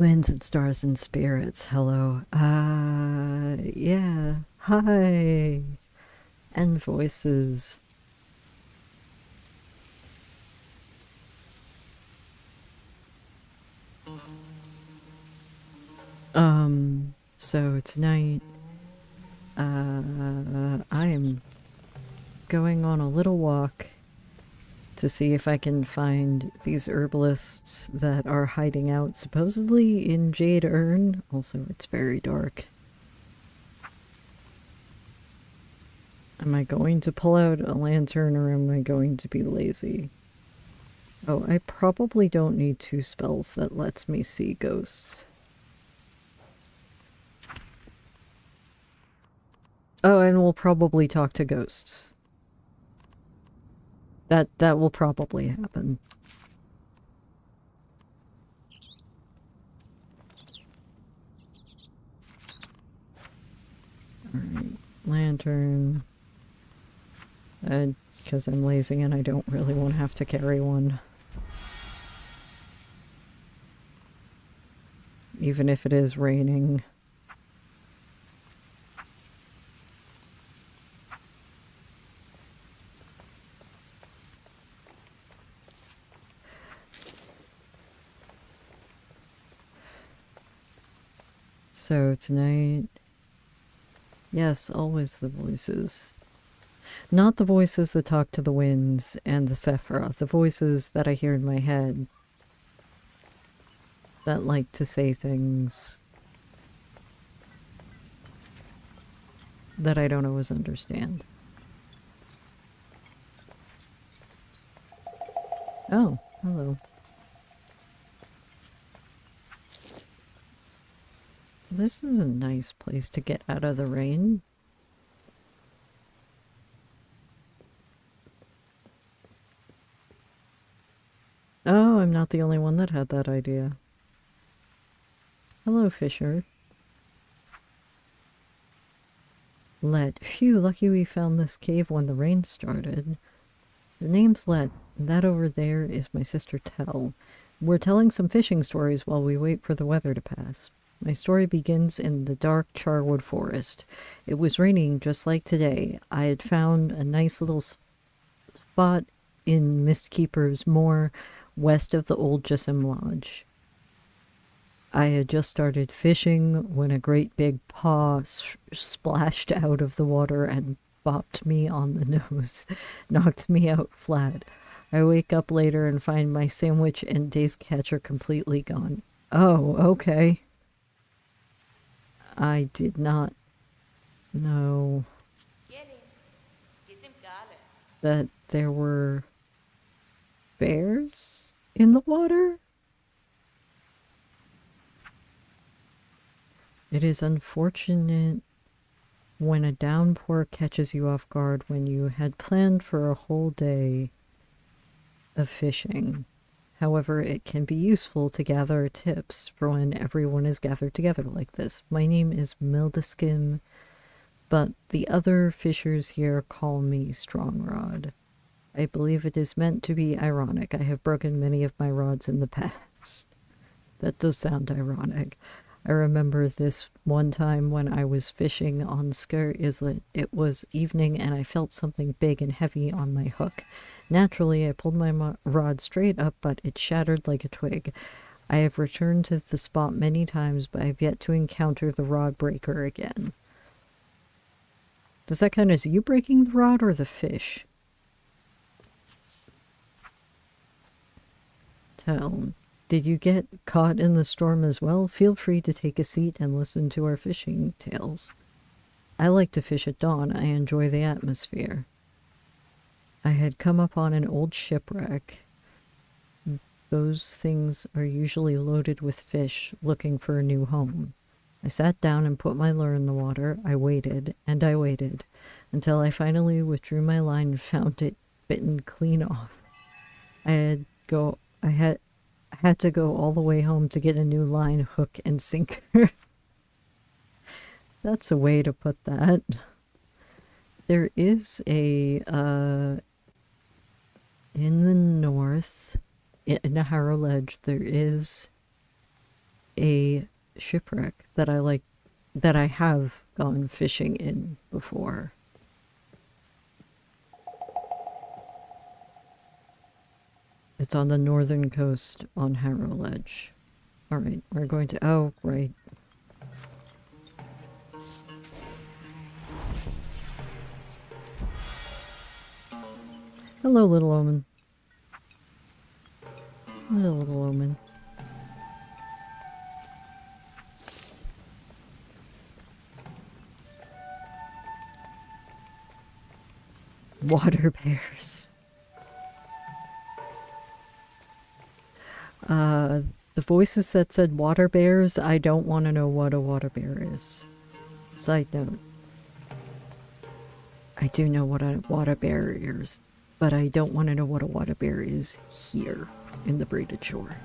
Winds and stars and spirits, hello. Yeah. Hi. And voices. So tonight, I am going on a little walk to see if I can find these herbalists that are hiding out supposedly in Jade Urn. Also, it's very dark. Am I going to pull out a lantern or am I going to be lazy? Oh, I probably don't need 2 spells that lets me see ghosts. Oh, and we'll probably talk to ghosts. That will probably happen. Alright, lantern. Because I'm lazy and I don't really want to have to carry one. Even if it is raining. So tonight, yes, always the voices. Not the voices that talk to the winds and the Sephiroth, the voices that I hear in my head that like to say things that I don't always understand. Oh, hello. This is a nice place to get out of the rain. Oh, I'm not the only one that had that idea. Hello, Fisher. Let. Phew, lucky we found this cave when the rain started. The name's Let. That over there is my sister Tell. We're telling some fishing stories while we wait for the weather to pass. My story begins in the dark charwood forest. It was raining just like today. I had found a nice little spot in Mistkeeper's Moor, west of the old Jessim Lodge. I had just started fishing when a great big paw splashed out of the water and bopped me on the nose, knocked me out flat. I wake up later and find my sandwich and day's catcher completely gone. Oh, okay. I did not know that there were bears in the water. It is unfortunate when a downpour catches you off guard when you had planned for a whole day of fishing. However, it can be useful to gather tips for when everyone is gathered together like this. My name is Mildaskim, but the other fishers here call me Strongrod. I believe it is meant to be ironic. I have broken many of my rods in the past. That does sound ironic. I remember this one time when I was fishing on Sker Islet. It was evening and I felt something big and heavy on my hook. Naturally, I pulled my rod straight up, but it shattered like a twig. I have returned to the spot many times, but I've yet to encounter the rod breaker again. Does that count as you breaking the rod or the fish? Tell. Did you get caught in the storm as well? Feel free to take a seat and listen to our fishing tales. I like to fish at dawn. I enjoy the atmosphere. I had come upon an old shipwreck. Those things are usually loaded with fish looking for a new home. I sat down and put my lure in the water. I waited, and I waited, until I finally withdrew my line and found it bitten clean off. I had to go all the way home to get a new line, hook, and sinker. That's a way to put that. There is a, in the north, in Harrow Ledge, there is a shipwreck that I like, that I have gone fishing in before. It's on the northern coast on Harrow Ledge. Alright, we're going to... Oh, right. Hello, little omen. Hello, little omen. Water bears. The voices that said water bears, I don't want to know what a water bear is. Side note. I do know what a water bear is, but I don't want to know what a water bear is here in the Braided Shore.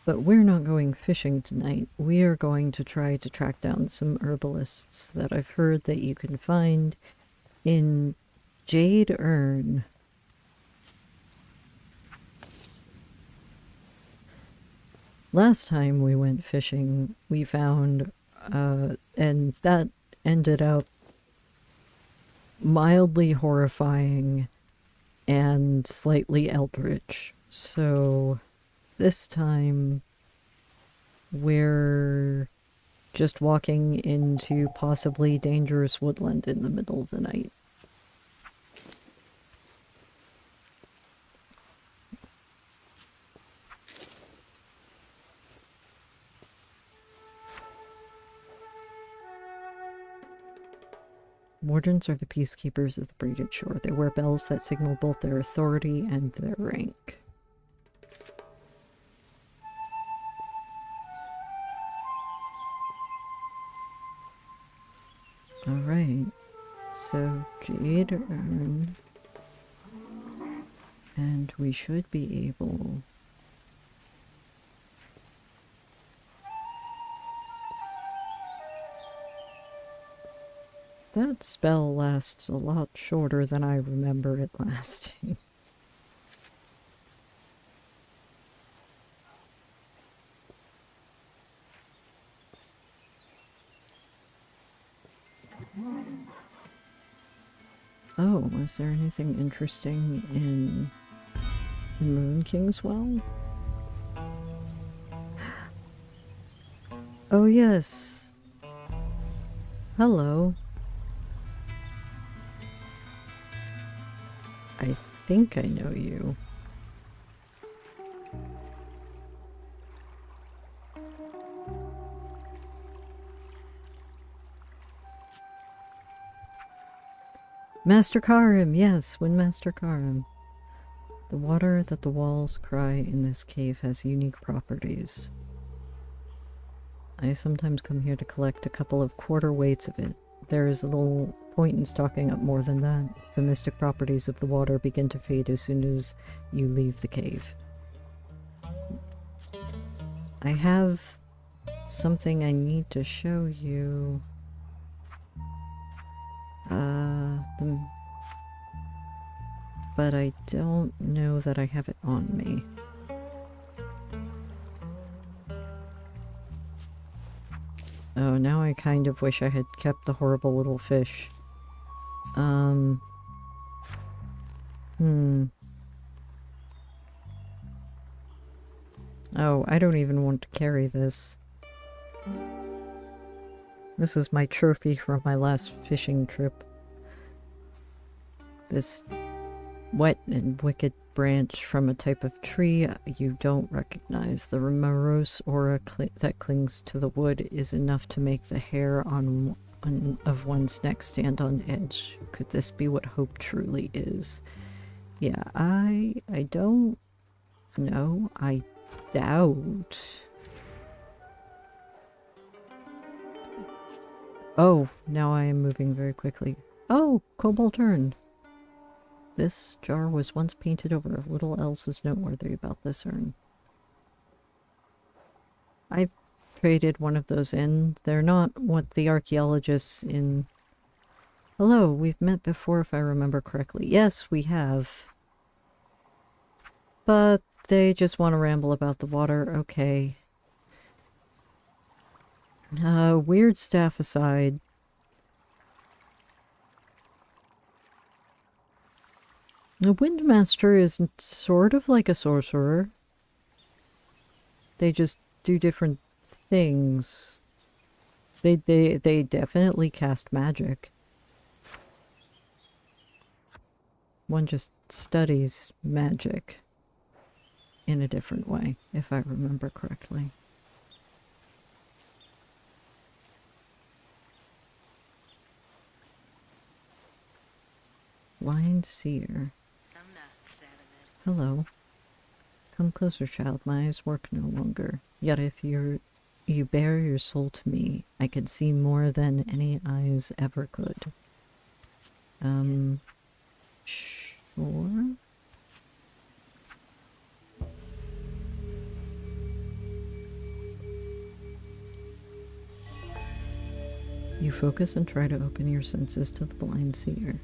But we're not going fishing tonight. We are going to try to track down some herbalists that I've heard that you can find in Jade Urn. Last time we went fishing, we found, and that ended up mildly horrifying and slightly eldritch. So this time we're just walking into possibly dangerous woodland in the middle of the night. Wardens are the peacekeepers of the Braided Shore. They wear bells that signal both their authority and their rank. Alright, so Jade Urn, and we should be able... That spell lasts a lot shorter than I remember it lasting. Oh, is there anything interesting in Moon King's Well? Oh yes. Hello. I think I know you. Master Karim, yes, Windmaster Karim. The water that the walls cry in this cave has unique properties. I sometimes come here to collect a couple of quarter weights of it. There is little point in stocking up more than that. The mystic properties of the water begin to fade as soon as you leave the cave. I have something I need to show you. But I don't know that I have it on me. Oh, now I kind of wish I had kept the horrible little fish. Oh, I don't even want to carry this. This was my trophy from my last fishing trip. This wet and wicked branch from a type of tree you don't recognize. The morose aura that clings to the wood is enough to make the hair on of one's neck stand on edge. Could this be what hope truly is? Yeah, I don't know. I doubt. Oh, now I am moving very quickly. Oh, Cobalt Urn. This jar was once painted over. Little else is noteworthy about this urn. I've traded one of those in. They're not what the archaeologists in... Hello, we've met before if I remember correctly. Yes, we have. But they just want to ramble about the water. Okay. Weird staff aside. The Windmaster is sort of like a sorcerer. They just do different things. They definitely cast magic. One just studies magic in a different way, if I remember correctly. Blind seer. Hello. Come closer, child. My eyes work no longer. Yet if you bare your soul to me, I can see more than any eyes ever could. Sure. You focus and try to open your senses to the blind seer.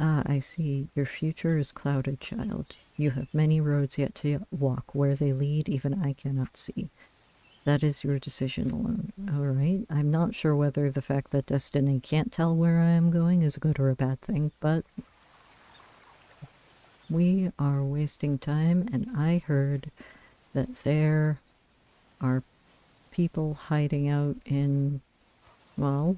Ah, I see. Your future is clouded, child. You have many roads yet to walk. Where they lead, even I cannot see. That is your decision alone. Alright, I'm not sure whether the fact that Destiny can't tell where I am going is a good or a bad thing, but we are wasting time, and I heard that there are people hiding out in, well,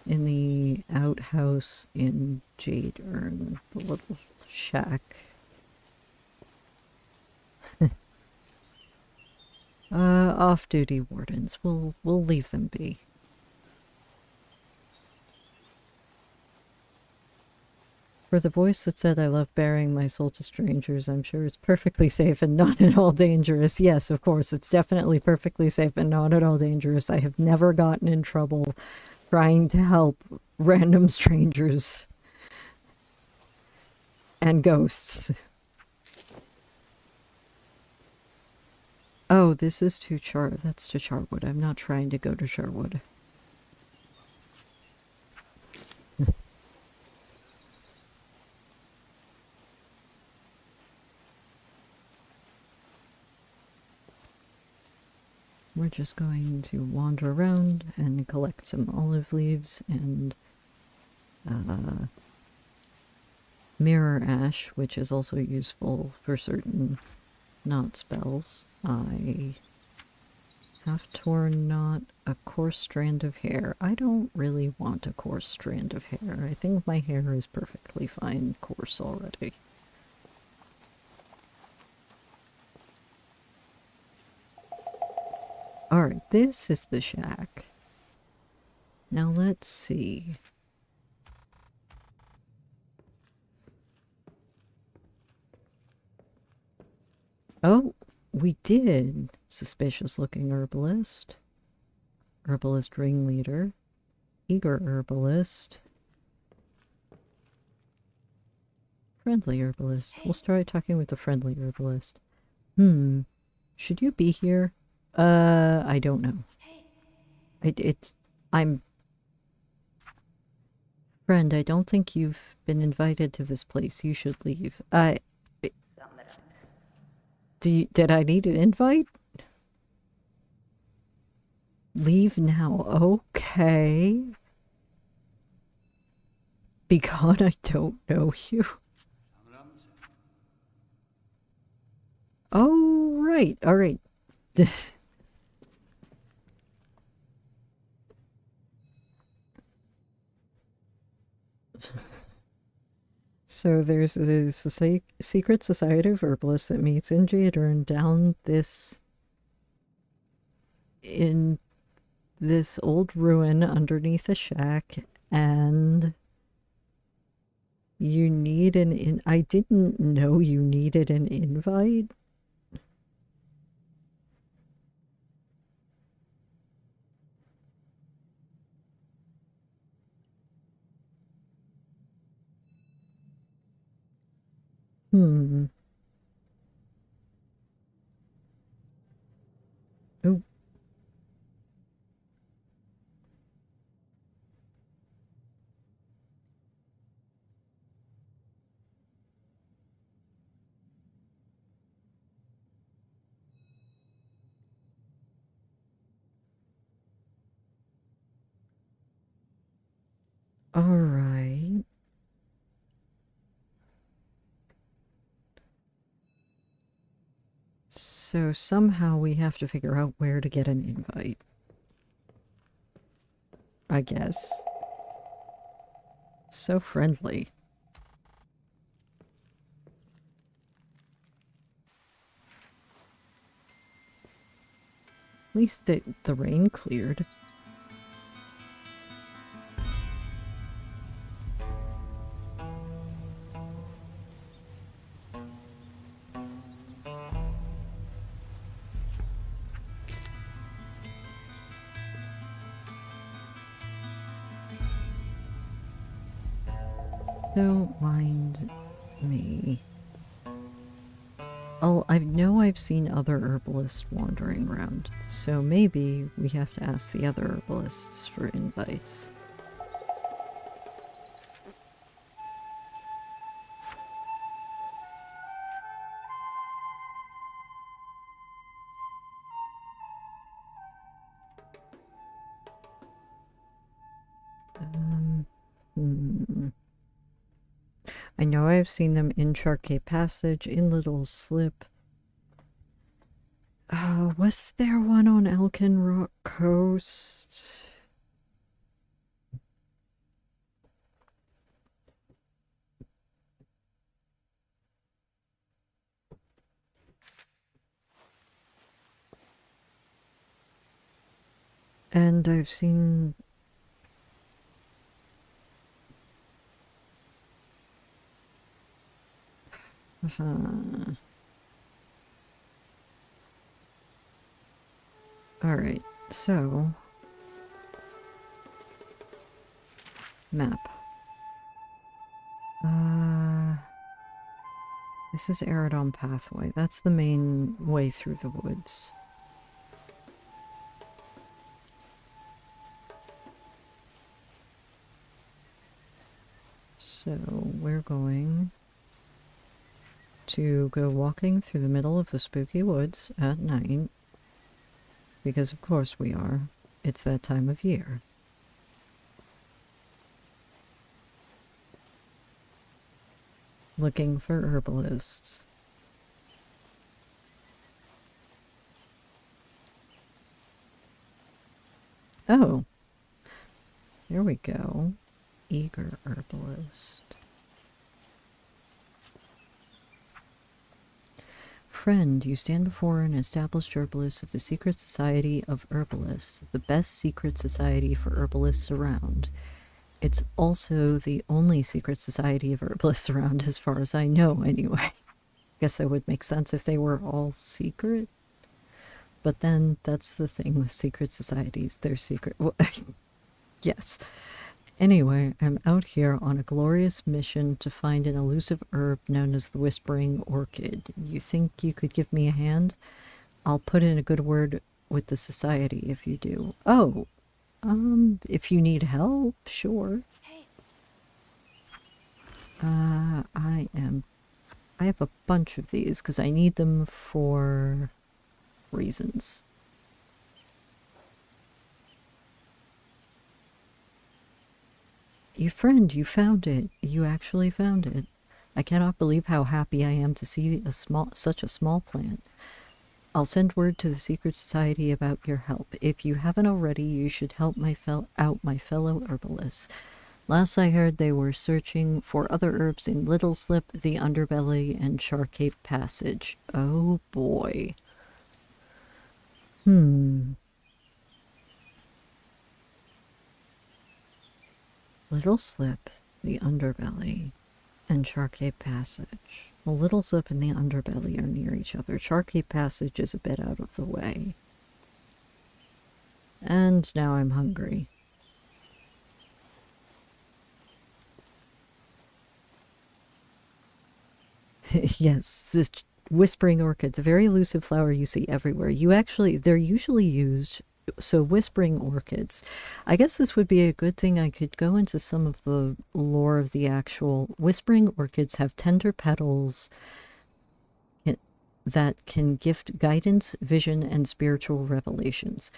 in the outhouse in Jade Urn, the little shack. Off-duty wardens. We'll leave them be. For the voice that said I love bearing my soul to strangers, I'm sure it's perfectly safe and not at all dangerous. Yes, of course, it's definitely perfectly safe and not at all dangerous. I have never gotten in trouble trying to help random strangers and ghosts. Oh, this is to that's to Charwood. I'm not trying to go to Charwood. We're just going to wander around and collect some olive leaves and mirror ash, which is also useful for certain knot spells. I have torn knot, a coarse strand of hair. I don't really want a coarse strand of hair. I think my hair is perfectly fine coarse already. Alright, this is the shack. Now let's see. Oh, we did. Suspicious looking herbalist. Herbalist ringleader. Eager herbalist. Friendly herbalist. We'll start talking with the friendly herbalist. Should you be here? I don't know. I'm... Friend, I don't think you've been invited to this place. You should leave. Did I need an invite? Leave now. Okay. Because I don't know you. Oh, right. All right. So there's a Secret Society of Herbalists that meets in Jade Urn down in this old ruin underneath a shack, and you need I didn't know you needed an invite. Hmm. Oh, all right. So somehow we have to figure out where to get an invite. I guess. So friendly. At least the rain cleared. Don't mind me. I know I've seen other herbalists wandering around, so maybe we have to ask the other herbalists for invites. Hmm. I know I've seen them in Charkay Passage, in Little Slip. Was there one on Elkin Rock Coast? And I've seen... Alright, so... Map. This is Aerodon Pathway. That's the main way through the woods. So we're going to go walking through the middle of the spooky woods at night. Because of course we are. It's that time of year. Looking for herbalists. Oh, here we go. Eager herbalist. Friend, you stand before an established herbalist of the Secret Society of Herbalists, the best secret society for herbalists around. It's also the only secret society of herbalists around, as far as I know, anyway. Guess that would make sense if they were all secret. But then that's the thing with secret societies. They're secret. Well, yes. Anyway, I'm out here on a glorious mission to find an elusive herb known as the Whispering Orchid. You think you could give me a hand? I'll put in a good word with the society if you do. Oh, if you need help, sure. Hey. I have a bunch of these because I need them for reasons. Your friend, you found it. You actually found it. I cannot believe how happy I am to see such a small plant. I'll send word to the Secret Society about your help. If you haven't already, you should help my fellow herbalists. Last I heard, they were searching for other herbs in Little Slip, the Underbelly, and Charkay Passage. Oh boy. Little Slip, the Underbelly, and Charkay Passage. The Little Slip and the Underbelly are near each other. Charkay Passage is a bit out of the way. And now I'm hungry. Yes, the whispering orchid, the very elusive flower you see everywhere. They're usually used, so whispering orchids. I guess this would be a good thing. I could go into some of the lore of the actual whispering orchids have tender petals that can gift guidance, vision, and spiritual revelations.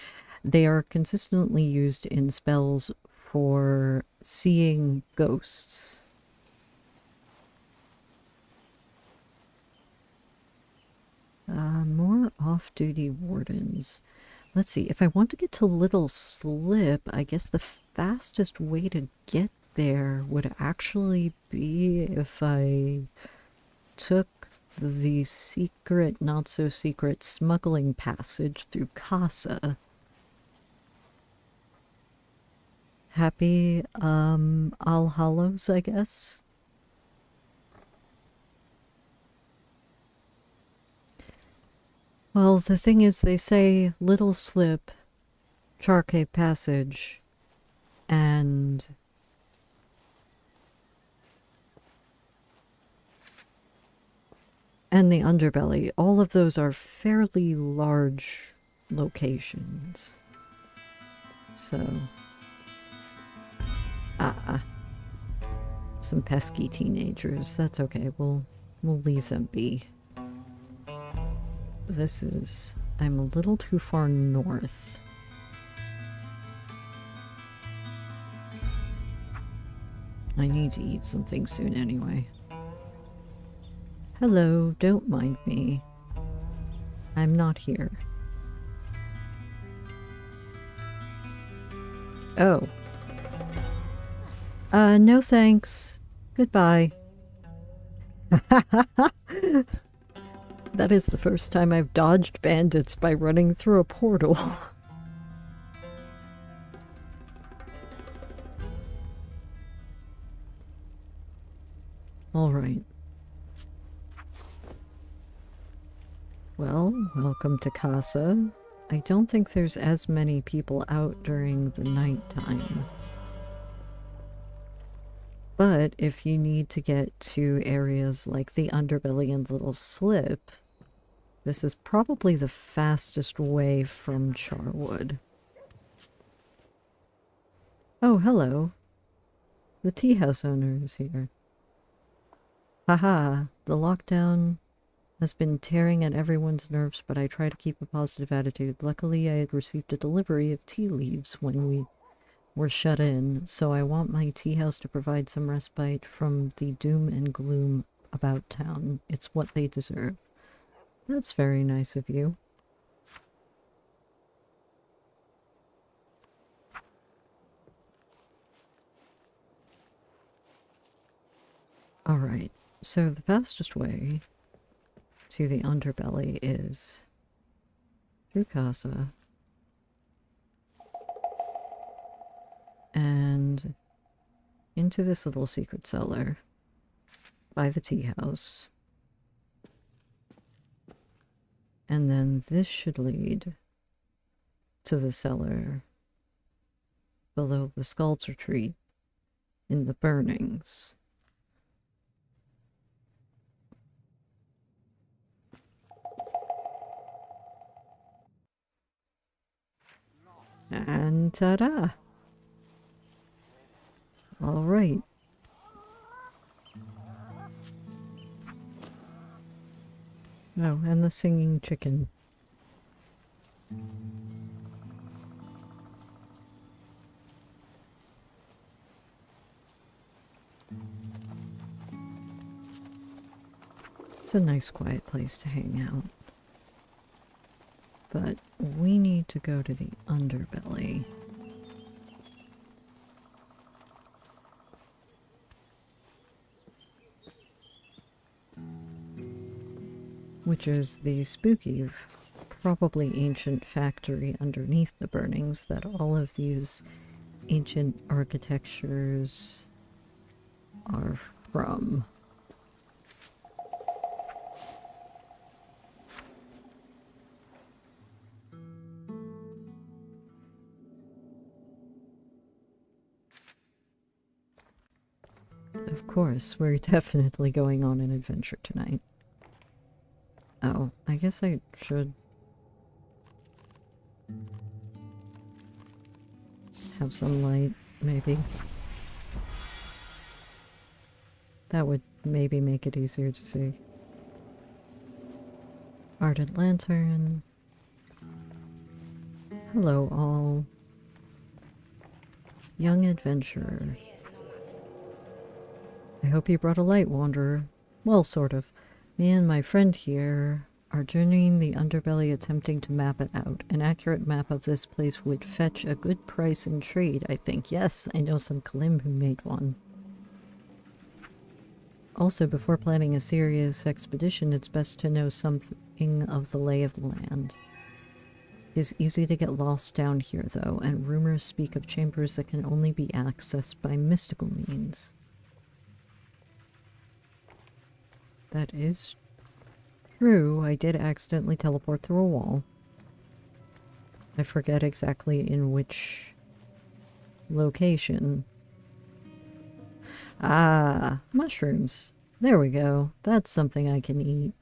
They are consistently used in spells for seeing ghosts. More off-duty wardens. Let's see, if I want to get to Little Slip, I guess the fastest way to get there would actually be if I took the secret, not so secret smuggling passage through Casa. Happy, All Hallows, I guess. Well, the thing is, they say Little Slip, Charque Passage, and the Underbelly. All of those are fairly large locations. So, some pesky teenagers. That's okay. We'll leave them be. I'm a little too far north. I need to eat something soon anyway. Hello, don't mind me. I'm not here. Oh. No thanks. Goodbye. That is the first time I've dodged bandits by running through a portal. Alright. Well, welcome to Casa. I don't think there's as many people out during the nighttime. But if you need to get to areas like the Underbelly and Little Slip, this is probably the fastest way from Charwood. Oh, hello. The tea house owner is here. Haha, the lockdown has been tearing at everyone's nerves, but I try to keep a positive attitude. Luckily, I had received a delivery of tea leaves when we were shut in, so I want my tea house to provide some respite from the doom and gloom about town. It's what they deserve. That's very nice of you. Alright, so the fastest way to the Underbelly is through Casa and into this little secret cellar by the tea house. And then this should lead to the cellar below the Skald's Retreat in the Burnings. And ta-da! All right. Oh, and the singing chicken. It's a nice quiet place to hang out. But we need to go to the Underbelly. Which is the spooky, probably ancient factory underneath the Burnings that all of these ancient architectures are from. Of course, we're definitely going on an adventure tonight. Oh, I guess I should have some light, maybe. That would maybe make it easier to see. Ardent lantern. Hello, all. Young adventurer. I hope you brought a light, wanderer. Well, sort of. Me and my friend here are journeying the underbelly, attempting to map it out. An accurate map of this place would fetch a good price in trade, I think. Yes, I know some Kalim who made one. Also, before planning a serious expedition, it's best to know something of the lay of the land. It is easy to get lost down here, though, and rumors speak of chambers that can only be accessed by mystical means. That is true. I did accidentally teleport through a wall. I forget exactly in which location. Ah, mushrooms. There we go. That's something I can eat.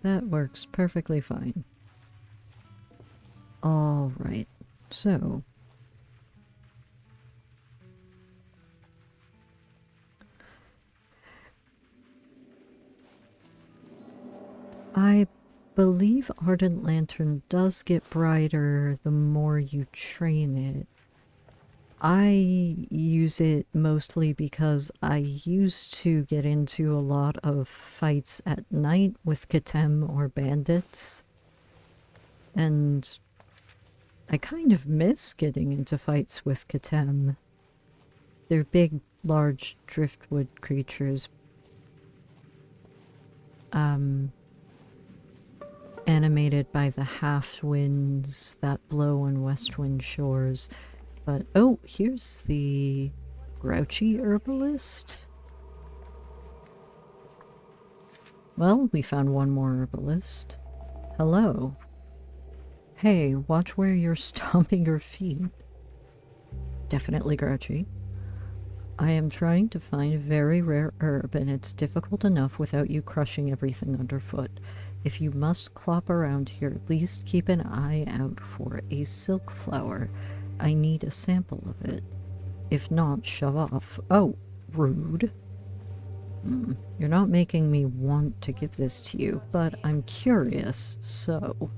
That works perfectly fine. All right, so I believe Ardent Lantern does get brighter the more you train it. I use it mostly because I used to get into a lot of fights at night with Katem or bandits, and I kind of miss getting into fights with Katem. They're big, large driftwood creatures. Animated by the half-winds that blow on Westwind shores. But, oh, here's the grouchy herbalist. Well, we found one more herbalist. Hello. Hey, watch where you're stomping your feet. Definitely grouchy. I am trying to find a very rare herb, and it's difficult enough without you crushing everything underfoot. If you must clop around here, at least keep an eye out for a silk flower. I need a sample of it. If not, shove off. Oh, rude. You're not making me want to give this to you, but I'm curious, so...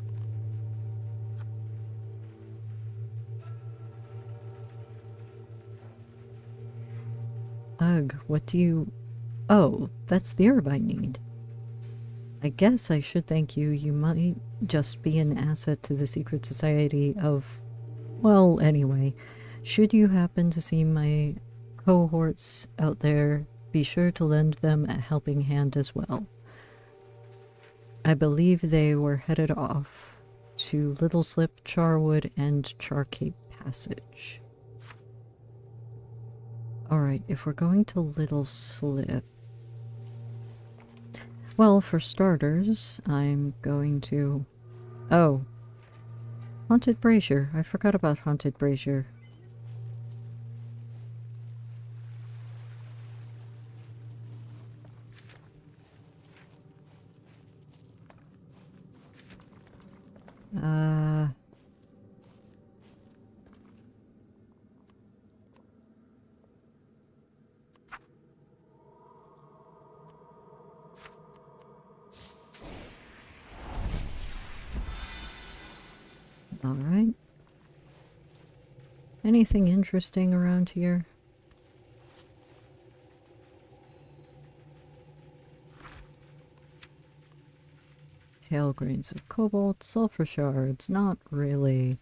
Ugh, what do you... Oh, that's the herb I need. I guess I should thank you. You might just be an asset to the Secret Society of... Well, anyway, should you happen to see my cohorts out there, be sure to lend them a helping hand as well. I believe they were headed off to Little Slip, Charwood, and Charcape Passage. Alright, if we're going to Little Slip... Well, for starters, I'm going to... Oh. Haunted Brazier. I forgot about Haunted Brazier. Alright. Anything interesting around here? Hail grains of cobalt, sulfur shards, not really.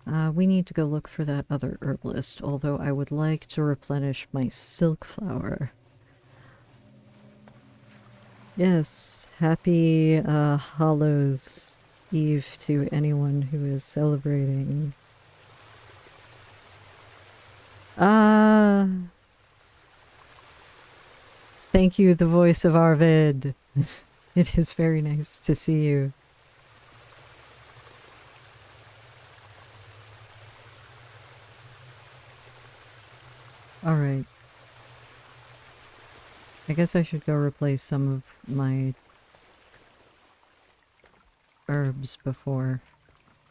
We need to go look for that other herbalist, although I would like to replenish my silk flower. Yes, happy Hallows Eve to anyone who is celebrating. Thank you, the voice of Arvid. It is very nice to see you. Alright. I guess I should go replace some of my herbs before.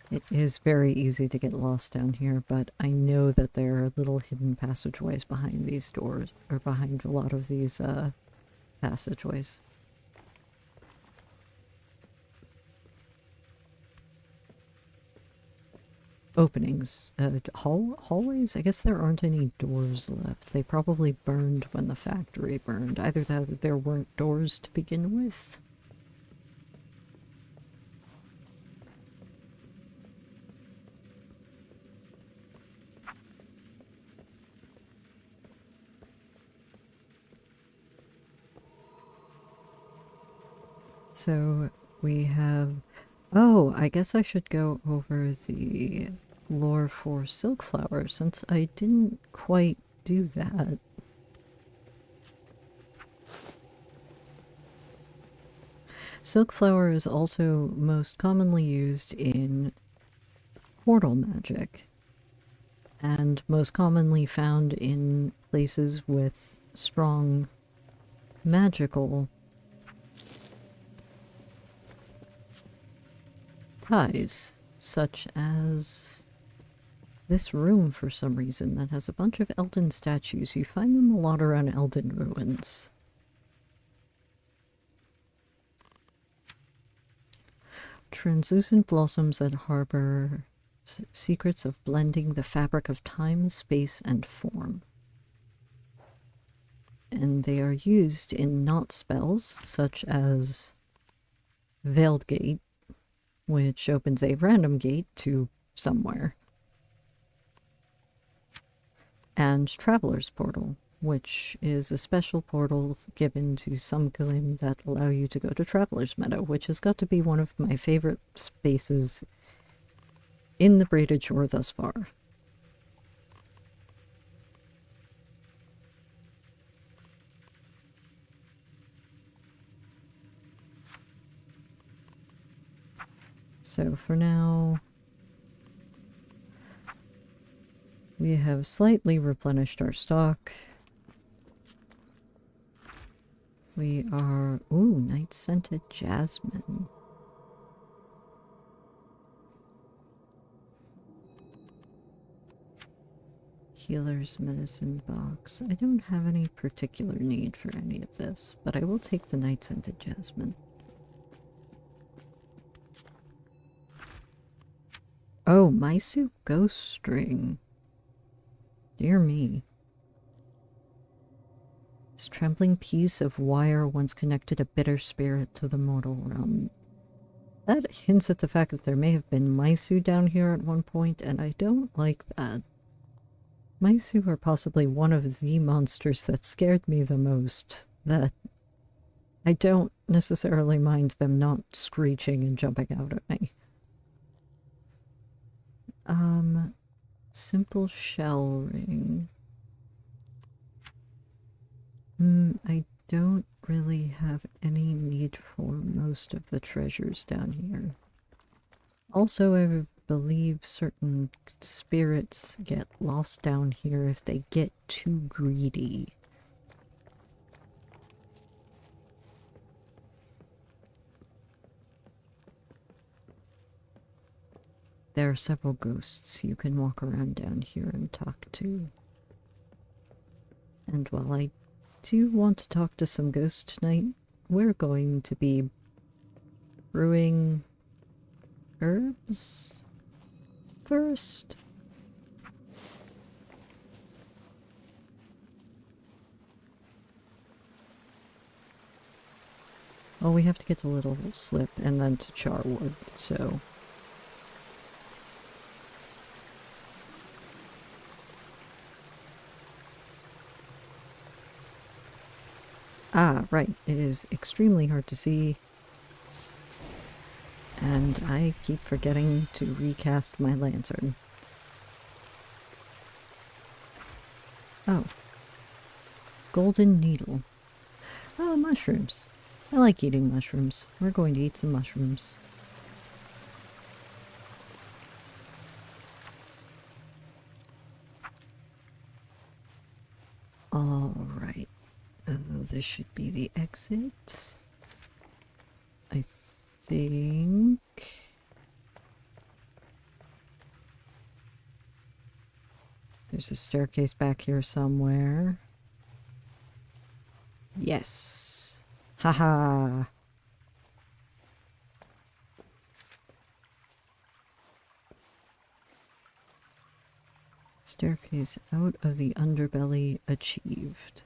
It is very easy to get lost down here, but I know that there are little hidden passageways behind these doors, or behind a lot of these passageways. Openings. Hallways? I guess there aren't any doors left. They probably burned when the factory burned. Either that or there weren't doors to begin with. So we have... Oh, I guess I should go over the lore for Silkflower, since I didn't quite do that. Silkflower is also most commonly used in portal magic, and most commonly found in places with strong magical ties, such as this room for some reason that has a bunch of Elden statues. You find them a lot around Elden ruins. Translucent blossoms that harbor secrets of blending the fabric of time, space, and form. And they are used in not spells, such as Veiled Gate, which opens a random gate to somewhere, and Traveler's Portal, which is a special portal given to some Glim that allow you to go to Traveler's Meadow, which has got to be one of my favorite spaces in the Braided Shore thus far. So for now, we have slightly replenished our stock. We are... Ooh, night scented jasmine. Healer's medicine box. I don't have any particular need for any of this, but I will take the night scented jasmine. Oh, Maisu ghost string. Dear me. This trembling piece of wire once connected a bitter spirit to the mortal realm. That hints at the fact that there may have been Maisu down here at one point, and I don't like that. Maisu are possibly one of the monsters that scared me the most, that I don't necessarily mind them not screeching and jumping out at me. Simple shell ring. I don't really have any need for most of the treasures down here. Also, I believe certain spirits get lost down here if they get too greedy. There are several ghosts you can walk around down here and talk to. And while I do want to talk to some ghosts tonight, we're going to be brewing herbs first. Well, we have to get to Little Slip and then to Charwood, so... Ah, right. It is extremely hard to see. And I keep forgetting to recast my lantern. Oh. Golden needle. Oh, mushrooms. I like eating mushrooms. We're going to eat some mushrooms. Alright. This should be the exit. I think... There's a staircase back here somewhere. Yes. Haha. Staircase out of the underbelly achieved.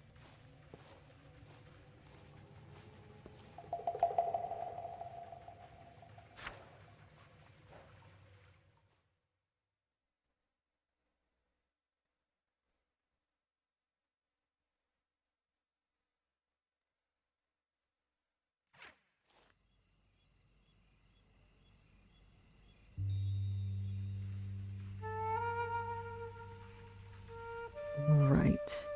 Alright.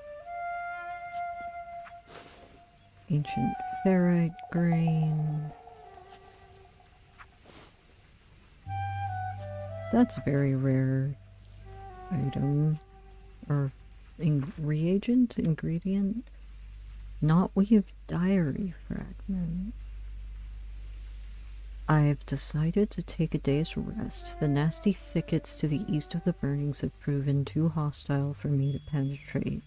Ancient ferrite grain. That's a very rare item. Or reagent? Ingredient? Knotweave diary fragment. I've decided to take a day's rest. The nasty thickets to the east of the burnings have proven too hostile for me to penetrate.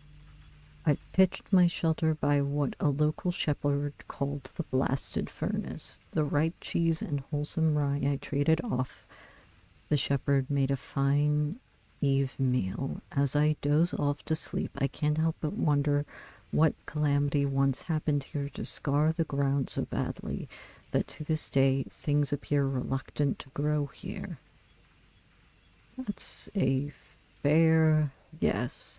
I pitched my shelter by what a local shepherd called the blasted furnace. The ripe cheese and wholesome rye I traded off. The shepherd made a fine eve meal. As I doze off to sleep, I can't help but wonder what calamity once happened here to scar the ground so badly that to this day things appear reluctant to grow here. That's a fair guess.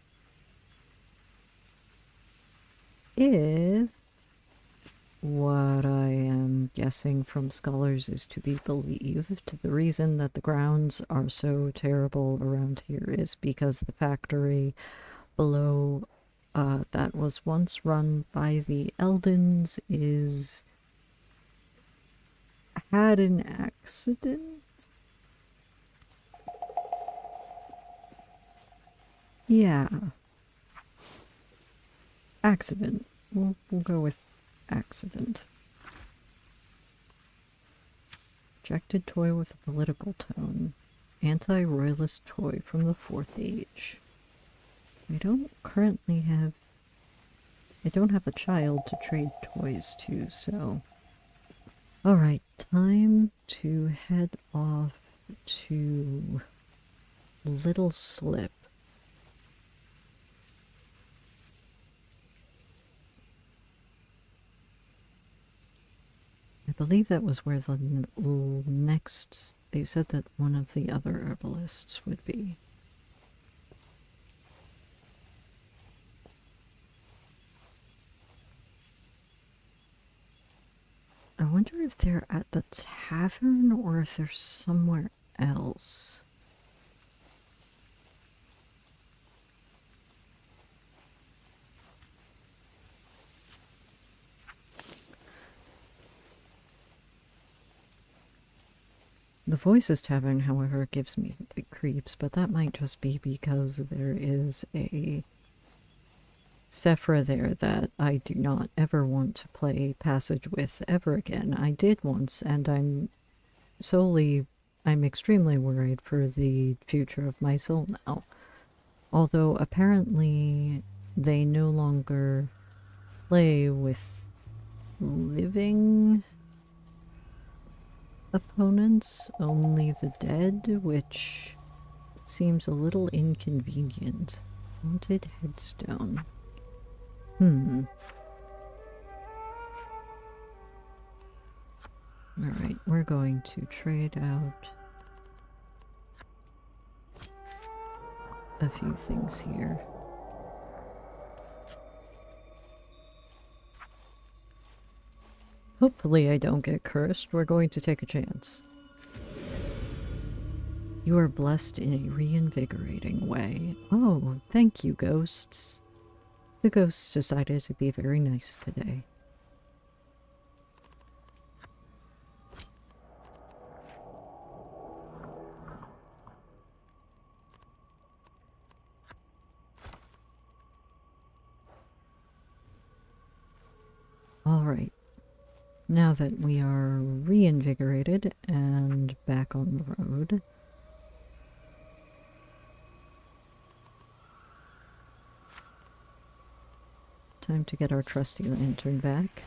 If what I am guessing from scholars is to be believed, the reason that the grounds are so terrible around here is because the factory below that was once run by the Eldons had an accident. Yeah. Accident. We'll go with accident. Rejected toy with a political tone. Anti-royalist toy from the 4th Age. I don't have a child to trade toys to, so... Alright, time to head off to Little Slip. I believe that was where the next... They said that one of the other herbalists would be. I wonder if they're at the tavern or if they're somewhere else. The Voices Tavern, however, gives me the creeps, but that might just be because there is a Sephra there that I do not ever want to play Passage with ever again. I did once, and I'm extremely worried for the future of my soul now. Although apparently they no longer play with living opponents, only the dead, which seems a little inconvenient. Haunted headstone. Alright, we're going to trade out a few things here. Hopefully I don't get cursed. We're going to take a chance. You are blessed in a reinvigorating way. Oh, thank you, ghosts. The ghosts decided to be very nice today. Alright, now that we are reinvigorated and back on the road, time to get our trusty lantern back.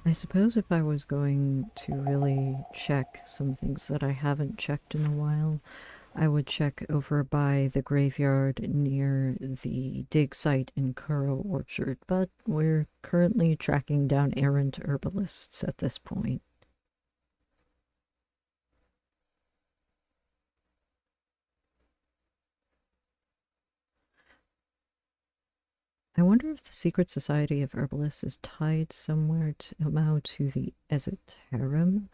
I suppose if I was going to really check some things that I haven't checked in a while, I would check over by the graveyard near the dig site in Kuro Orchard, but we're currently tracking down errant herbalists at this point. I wonder if the Secret Society of Herbalists is tied somehow to the Esoterium.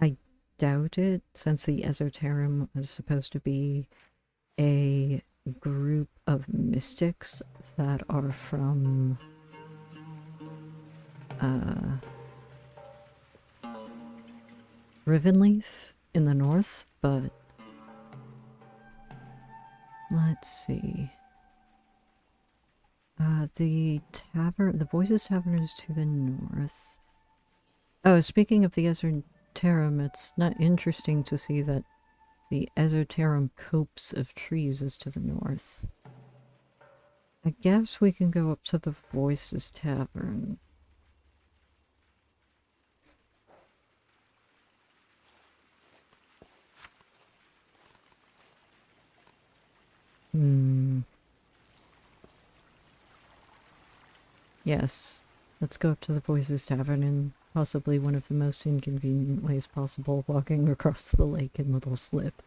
I doubt it, since the Esoterium was supposed to be a group of mystics that are from Rivenleaf in the north, but let's see. The Voices Tavern is to the north. Oh, speaking of the Esoterium, it's not interesting to see that the Esoterium copse of trees is to the north. I guess we can go up to the Voices Tavern. Yes, let's go up to the Voices Tavern in possibly one of the most inconvenient ways possible, walking across the lake in Little Slip.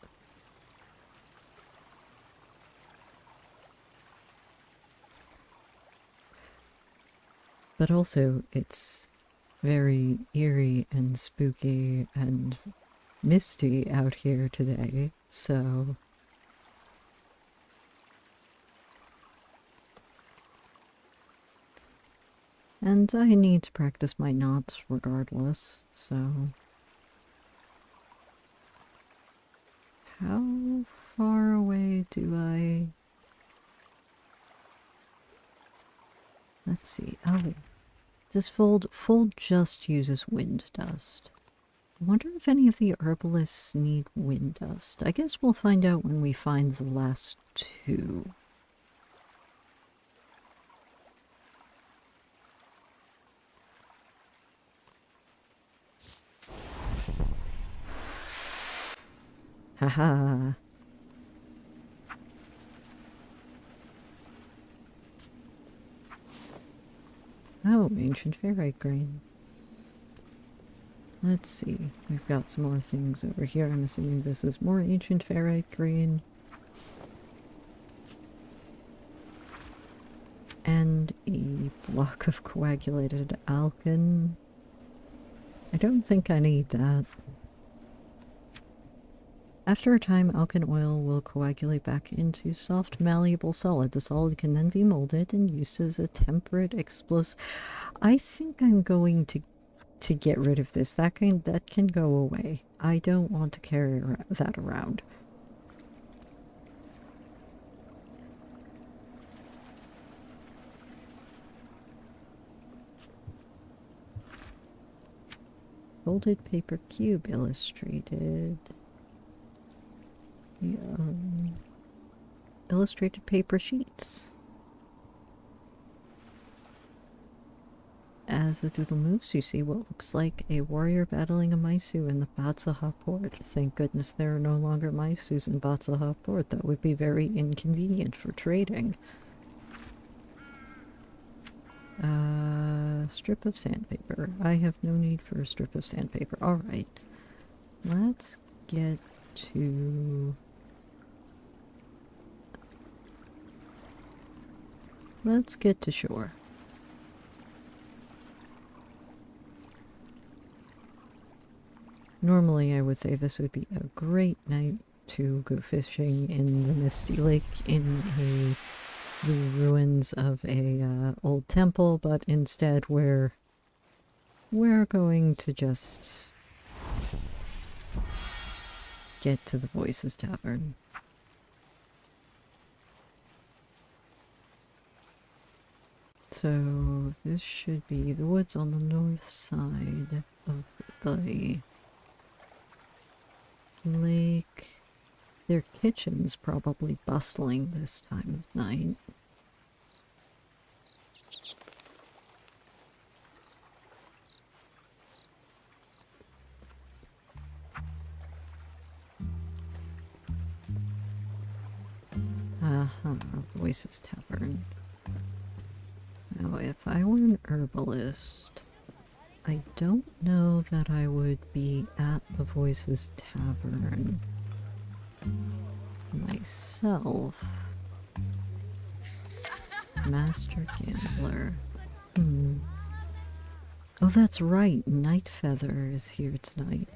But also, it's very eerie and spooky and misty out here today, so... And I need to practice my knots regardless, so... How far away do I... Let's see. Oh, this fold just uses wind dust. I wonder if any of the herbalists need wind dust. I guess we'll find out when we find the last two. Haha. Oh, ancient ferrite grain. Let's see. We've got some more things over here. I'm assuming this is more ancient ferrite grain. And a block of coagulated alkane. I don't think I need that. After a time, alkane oil will coagulate back into soft, malleable solid. The solid can then be molded and used as a temperate explosive. I think I'm going to get rid of this. That can go away. I don't want to carry that around. Folded paper cube illustrated. Illustrated paper sheets. As the doodle moves, you see what looks like a warrior battling a Maisu in the Batsaha port. Thank goodness there are no longer Maisus in Batsaha port. That would be very inconvenient for trading. Strip of sandpaper. I have no need for a strip of sandpaper. Alright. Let's get to... Let's get to shore. Normally I would say this would be a great night to go fishing in the Misty Lake in the ruins of a old temple, but instead we're going to just get to the Voices Tavern. So this should be the woods on the north side of the lake. Their kitchen's probably bustling this time of night. Voices Tavern. Now, if I were an herbalist, I don't know that I would be at the Voices Tavern myself. Master Gambler. Oh, that's right. Night Feather is here tonight.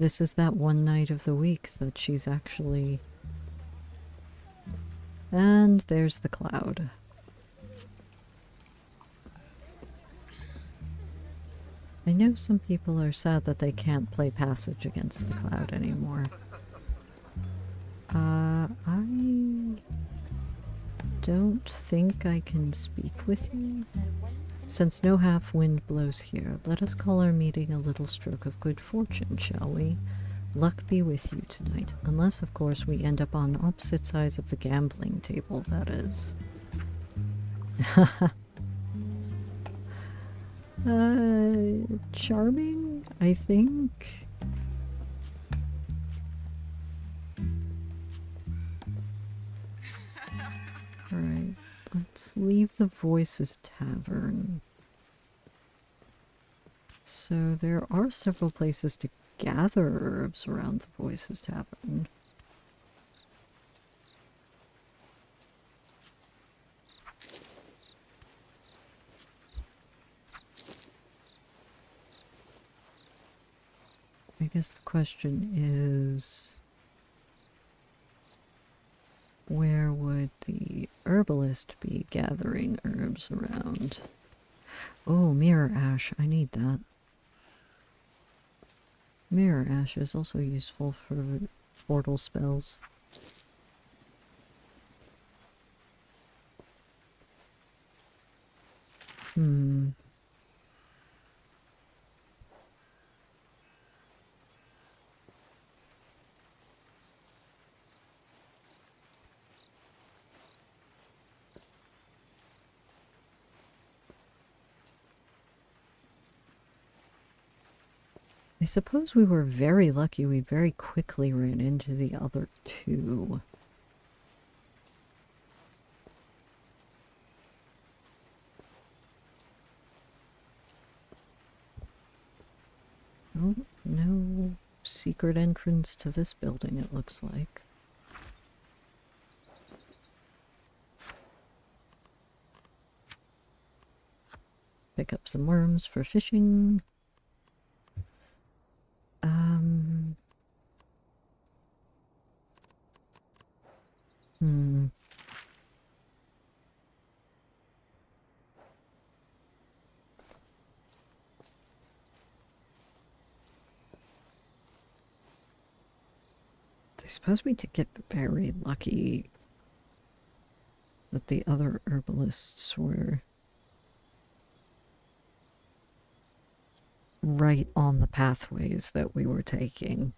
This is that one night of the week that she's actually... And there's the cloud. I know some people are sad that they can't play Passage against the cloud anymore. I don't think I can speak with you. Since no half wind blows here, let us call our meeting a little stroke of good fortune, shall we? Luck be with you tonight, unless, of course, we end up on opposite sides of the gambling table, that is. Charming, I think. Alright, let's leave the Voices Tavern. So there are several places to gather herbs around the Voices Tavern. I guess the question is, where would the herbalist be gathering herbs around? Oh, mirror ash. I need that. Mirror ash is also useful for portal spells. I suppose we were very lucky we very quickly ran into the other two. Oh, no secret entrance to this building, it looks like. Pick up some worms for fishing. I suppose we did get very lucky that the other herbalists were right on the pathways that we were taking.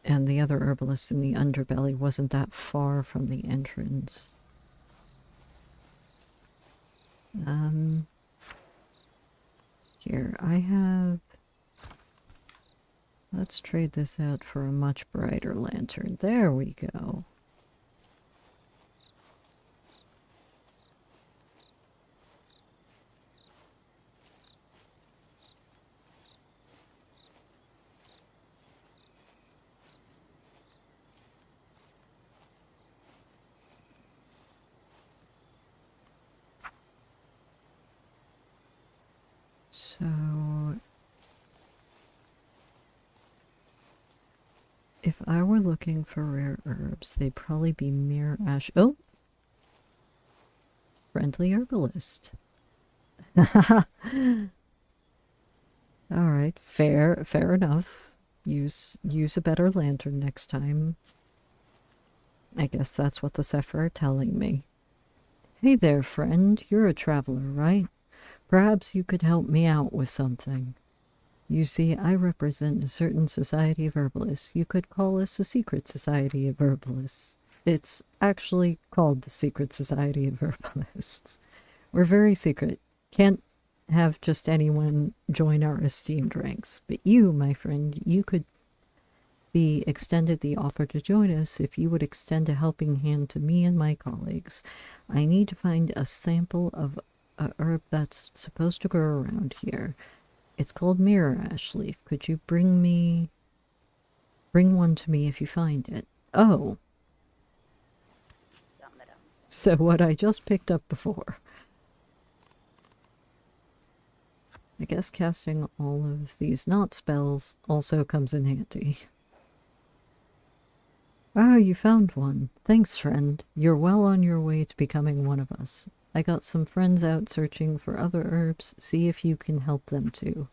And the other herbalist in the underbelly wasn't that far from the entrance. Here, I have... Let's trade this out for a much brighter lantern. There we go. So, if I were looking for rare herbs, they'd probably be mirror ash. Oh! Friendly herbalist. All right, fair enough. Use a better lantern next time. I guess that's what the Zephyr are telling me. Hey there, friend. You're a traveler, right? Perhaps you could help me out with something. You see, I represent a certain society of herbalists. You could call us a secret society of herbalists. It's actually called the Secret Society of Herbalists. We're very secret. Can't have just anyone join our esteemed ranks. But you, my friend, you could be extended the offer to join us if you would extend a helping hand to me and my colleagues. I need to find a sample of a herb that's supposed to grow around here. It's called mirror ash leaf. Could you bring one to me if you find it? Oh, so what I just picked up before. I guess casting all of these not spells also comes in handy. Oh, you found one. Thanks, friend. You're well on your way to becoming one of us. I got some friends out searching for other herbs. See if you can help them too.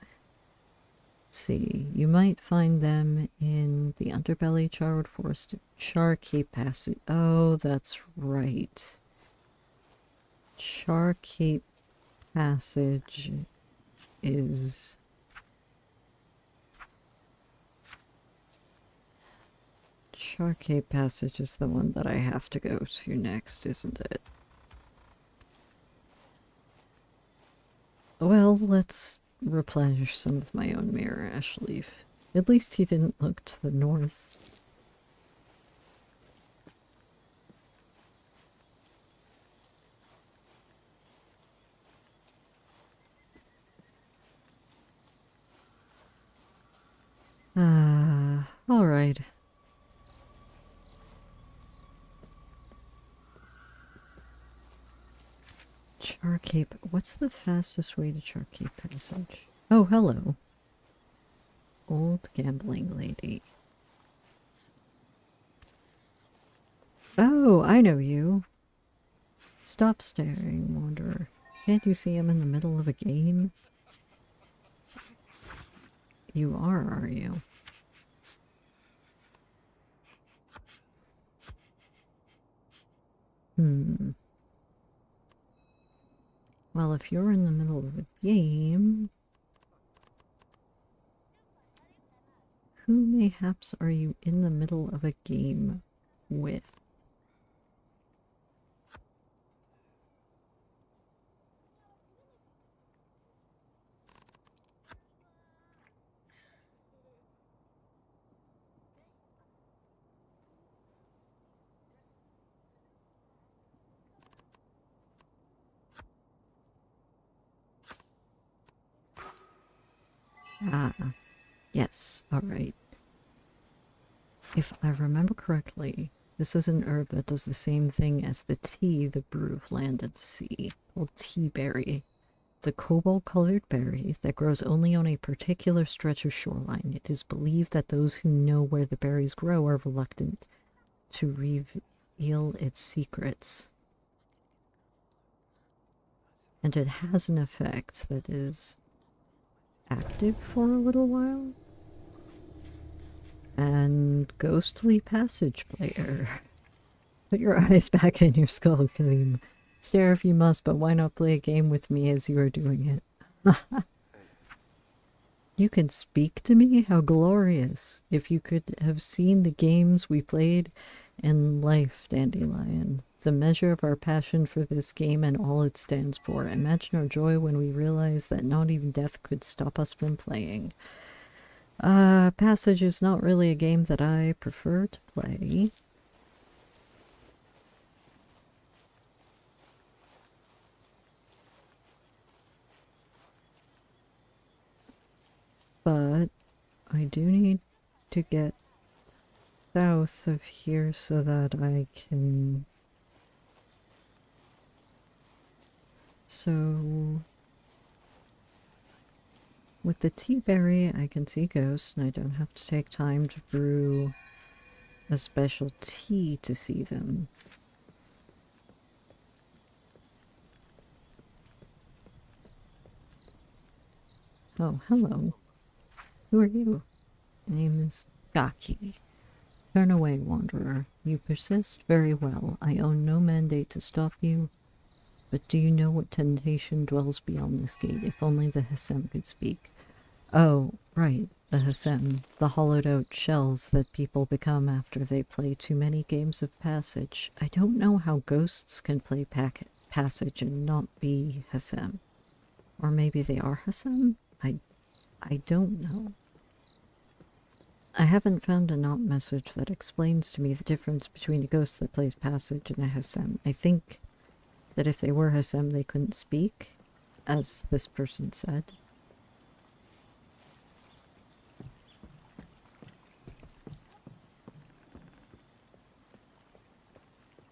Let's see, you might find them in the Underbelly Charwood Forest, Charcape Passage. Oh, that's right. Charcape Passage is... Charcape Passage is the one that I have to go to next, isn't it? Well, let's replenish some of my own mirror ash leaf. At least he didn't look to the north. All right. Charcape. What's the fastest way to Charcape Passage? Oh, hello. Old gambling lady. Oh, I know you. Stop staring, wanderer. Can't you see I'm in the middle of a game? You are you? Well, if you're in the middle of a game... Who mayhaps are you in the middle of a game with? Ah, yes, alright. If I remember correctly, this is an herb that does the same thing as the tea the brew of land and sea, called tea berry. It's a cobalt-colored berry that grows only on a particular stretch of shoreline. It is believed that those who know where the berries grow are reluctant to reveal its secrets. And it has an effect that is active for a little while. And ghostly passage player. Put your eyes back in your skull, Kalim. Stare if you must, but why not play a game with me as you are doing it? You can speak to me? How glorious. If you could have seen the games we played in life, Dandelion. The measure of our passion for this game and all it stands for. Imagine our joy when we realized that not even death could stop us from playing. Passage is not really a game that I prefer to play. But I do need to get south of here so that I can... So... With the tea berry, I can see ghosts, and I don't have to take time to brew a special tea to see them. Oh, hello. Who are you? My name is Gaki. Turn away, wanderer. You persist very well. I own no mandate to stop you. But do you know what temptation dwells beyond this gate? If only the Hesem could speak. Oh, right, the Hesem. The hollowed out shells that people become after they play too many games of passage. I don't know how ghosts can play passage and not be Hesem. Or maybe they are Hesem? I don't know. I haven't found a not message that explains to me the difference between a ghost that plays passage and a Hesem. I think that if they were Hesem, they couldn't speak, as this person said.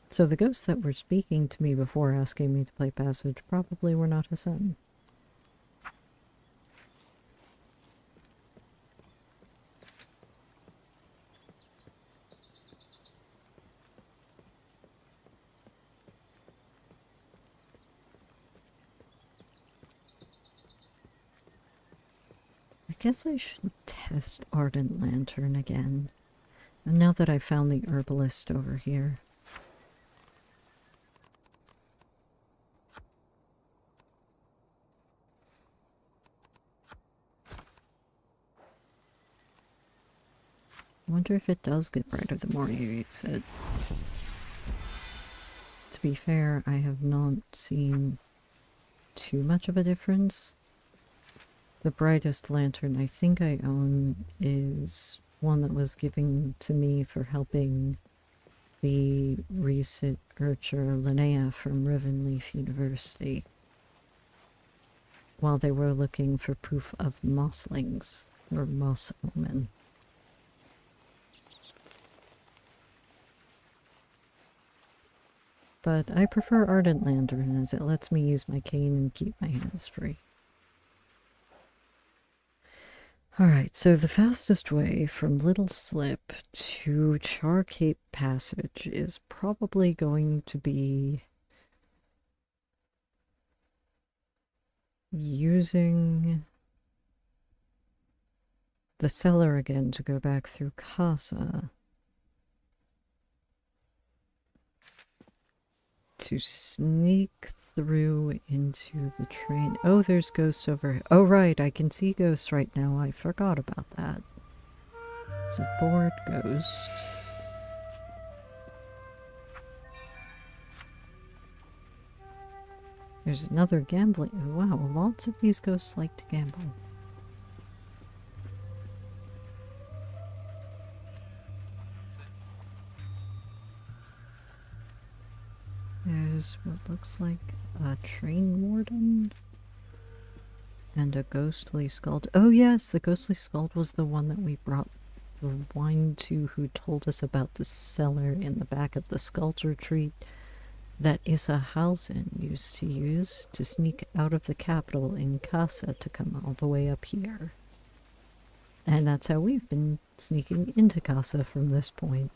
So the ghosts that were speaking to me before asking me to play passage probably were not Hesem. I guess I should test Ardent Lantern again. And now that I've found the herbalist over here. I wonder if it does get brighter the more you use it. To be fair, I have not seen too much of a difference. The brightest lantern I think I own is one that was given to me for helping the researcher Linnea from Rivenleaf University while they were looking for proof of mosslings, or moss omen. But I prefer Ardent Lantern as it lets me use my cane and keep my hands free. Alright, so the fastest way from Little Slip to Char Cape Passage is probably going to be using the cellar again to go back through Casa to sneak through into the train. Oh, there's ghosts over here. Oh, right, I can see ghosts right now. I forgot about that. It's a bored ghost. There's another gambling. Oh, wow, lots of these ghosts like to gamble. There's what looks like a train warden and a ghostly skald. Oh yes, the ghostly skald was the one that we brought the wine to, who told us about the cellar in the back of the Skull's retreat that Isahausen used to use to sneak out of the capital in Casa to come all the way up here. And that's how we've been sneaking into Casa from this point.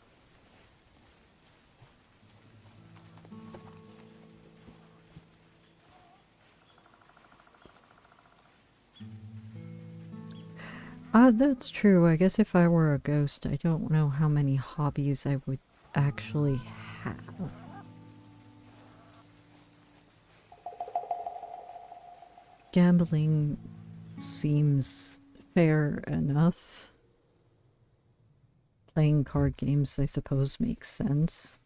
That's true. I guess if I were a ghost, I don't know how many hobbies I would actually have. Gambling seems fair enough. Playing card games, I suppose, makes sense.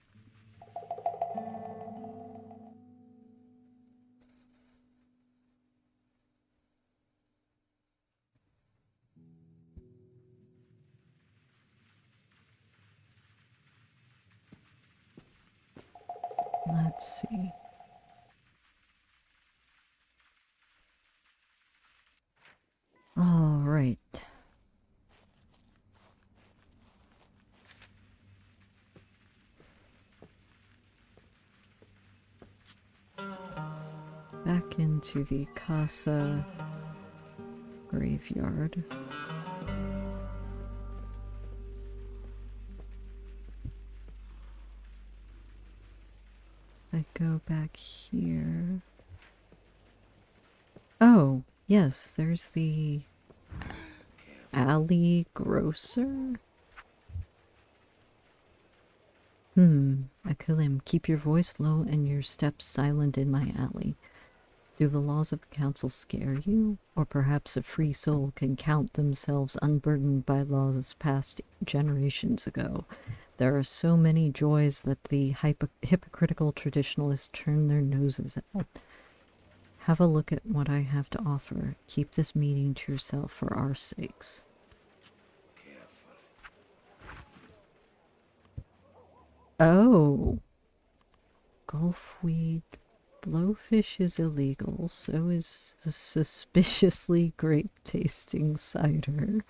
Let's see. All right. Back into the Casa graveyard. I go back here. Oh, yes, there's the alley grocer? Akalim, keep your voice low and your steps silent in my alley. Do the laws of the council scare you? Or perhaps a free soul can count themselves unburdened by laws passed generations ago. There are so many joys that the hypocritical traditionalists turn their noses at. Have a look at what I have to offer. Keep this meeting to yourself for our sakes. Oh. Gulfweed. Blowfish is illegal, so is a suspiciously grape-tasting cider.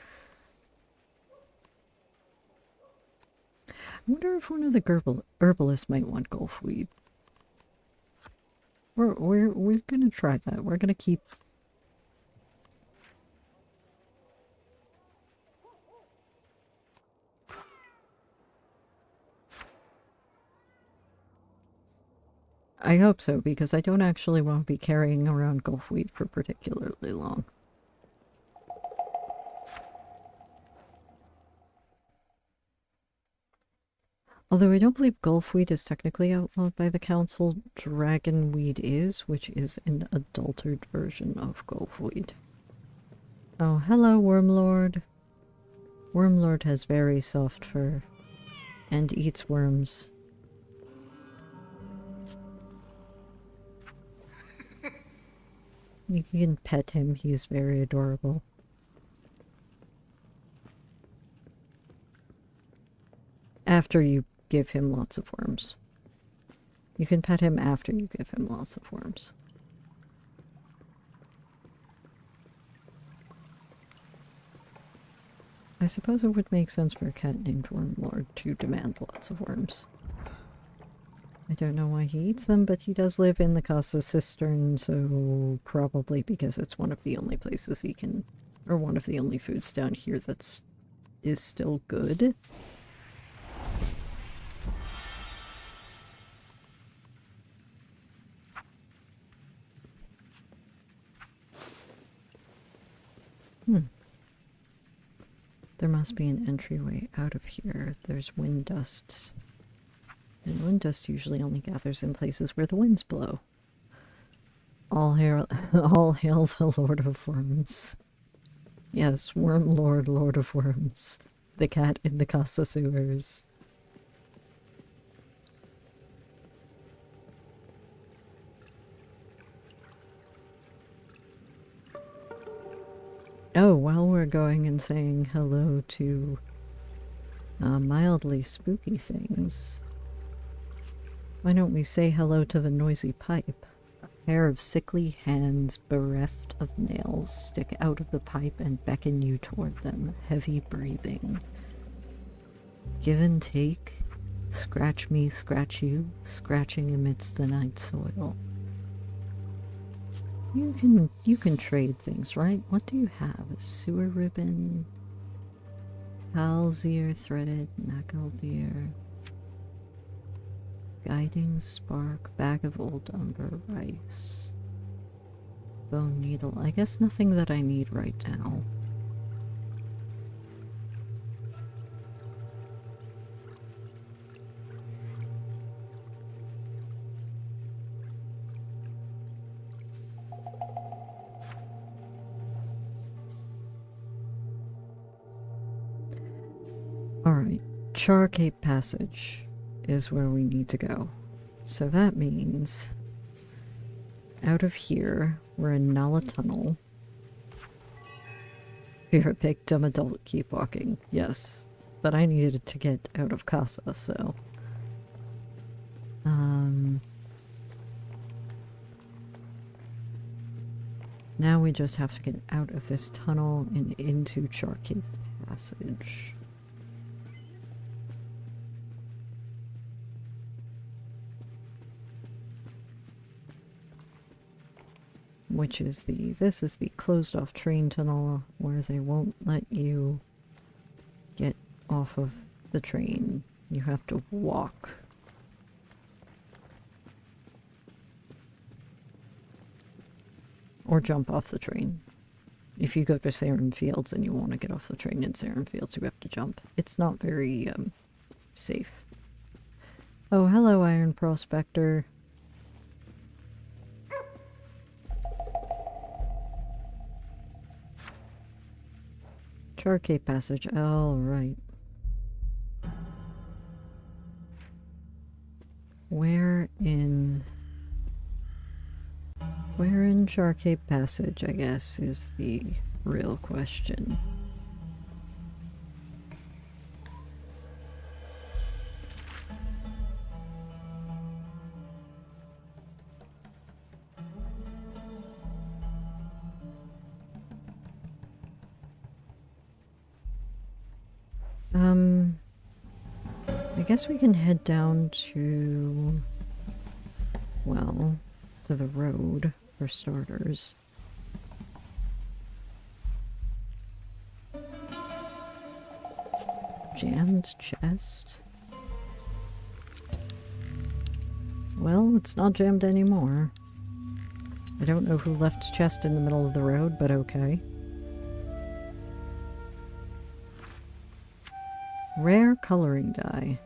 I wonder if one of the herbalists might want gulfweed. We're gonna try that. We're gonna keep... I hope so, because I don't actually want to be carrying around gulfweed for particularly long. Although I don't believe gulfweed is technically outlawed by the council, dragonweed is, which is an adulterated version of gulfweed. Oh, hello, Wormlord. Wormlord has very soft fur and eats worms. You can pet him, he's very adorable. After you give him lots of worms. You can pet him after you give him lots of worms. I suppose it would make sense for a cat named Wormlord to demand lots of worms. I don't know why he eats them, but he does live in the Casa Cistern, so probably because it's one of the only places he can, or one of the only foods down here is still good. There must be an entryway out of here. There's wind dust. And wind dust usually only gathers in places where the winds blow. All hail the Lord of Worms. Yes, Worm Lord, Lord of Worms. The cat in the Casa sewers. Oh, while we're going and saying hello to mildly spooky things, why don't we say hello to the noisy pipe? A pair of sickly hands bereft of nails stick out of the pipe and beckon you toward them, heavy breathing. Give and take, scratch me, scratch you, scratching amidst the night soil. You can trade things, right? What do you have? A sewer ribbon, Halsier threaded knuckledeer, guiding spark, bag of old umber rice, bone needle. I guess nothing that I need right now. Alright, Char Cape Passage is where we need to go. So that means out of here, we're in Nala Tunnel. You're a big dumb adult, keep walking. Yes, but I needed to get out of Casa, so... Now we just have to get out of this tunnel and into Char Cape Passage. Which is this is the closed off train tunnel where they won't let you get off of the train. You have to walk. Or jump off the train. if you go to Sarum Fields and you want to get off the train in Sarum Fields, you have to jump. It's not very safe. Oh, hello, Iron Prospector. Charcate Passage. All right. Where in Charcate Passage, I guess, is the real question. I guess we can head down to, well, to the road, for starters. Jammed chest? Well, it's not jammed anymore. I don't know who left chest in the middle of the road, but okay. Rare coloring dye.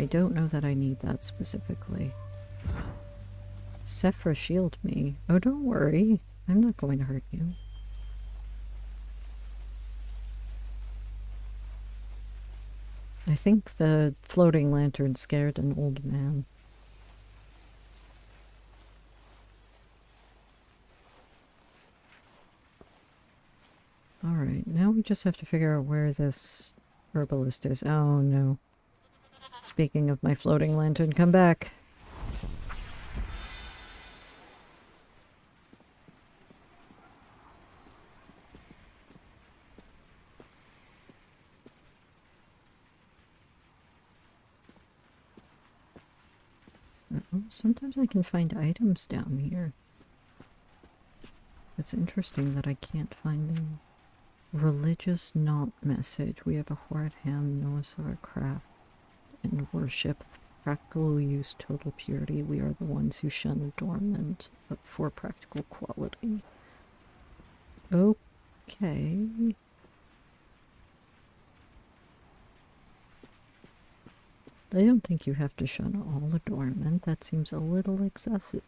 I don't know that I need that specifically. Sephra, shield me. Oh, don't worry. I'm not going to hurt you. I think the floating lantern scared an old man. Alright, now we just have to figure out where this herbalist is. Oh no. Speaking of my floating lantern, come back. Uh-oh, sometimes I can find items down here. It's interesting that I can't find them. Religious knot message. We have a horrid ham, Noahsar craft, and worship. Practical use, total purity. We are the ones who shun adornment, but for practical quality. Okay. I don't think you have to shun all adornment. That seems a little excessive.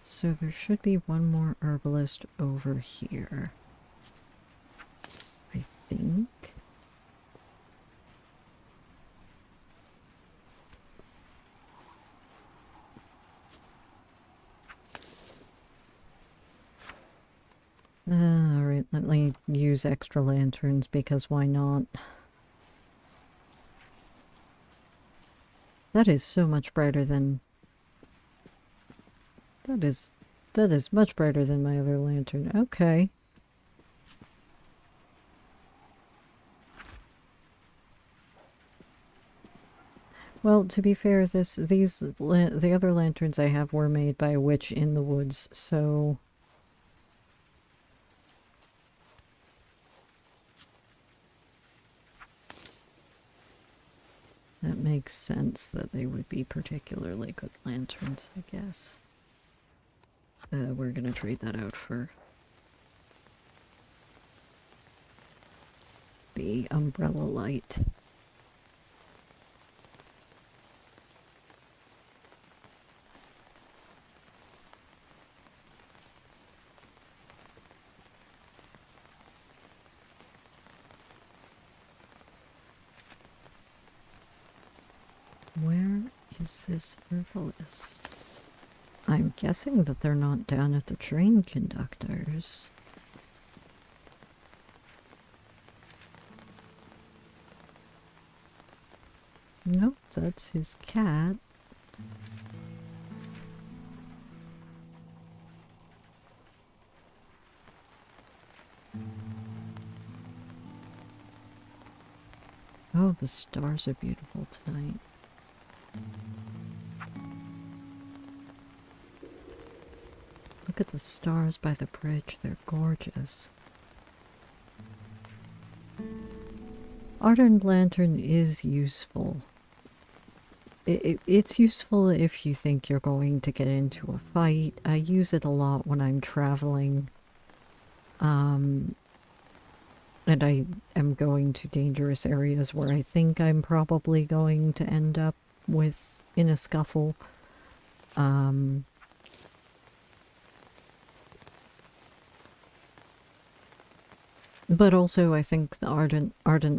So there should be one more herbalist over here. I think. Alright, let me use extra lanterns because why not? That is so much brighter than... That is much brighter than my other lantern. Okay. Well, to be fair, the other lanterns I have were made by a witch in the woods, so... That makes sense that they would be particularly good lanterns, I guess. We're gonna trade that out for the umbrella light. Where is this herbalist? I'm guessing that they're not down at the train conductors. Nope, that's his cat. Oh, the stars are beautiful tonight. Look at the stars by the bridge. They're gorgeous. Ardent Lantern is useful. It's useful if you think you're going to get into a fight. I use it a lot when I'm traveling. And I am going to dangerous areas where I think I'm probably going to end up in a scuffle. But also, I think the Ardent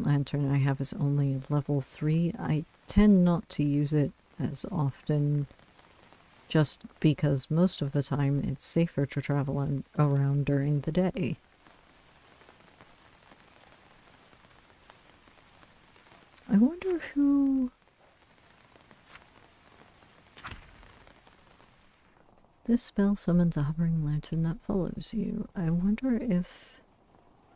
Lantern I have is only level 3. I tend not to use it as often, just because most of the time it's safer to travel around during the day. I wonder who... This spell summons a hovering lantern that follows you. I wonder if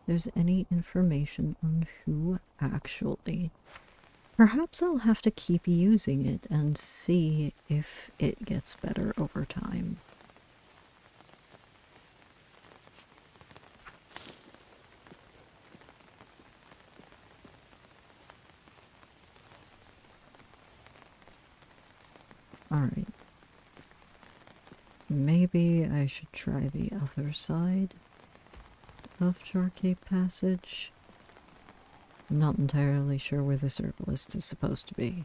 there's any information on who actually... Perhaps I'll have to keep using it and see if it gets better over time. Alright. Maybe I should try the other side of Charcape Passage. I'm not entirely sure where this herbalist is supposed to be.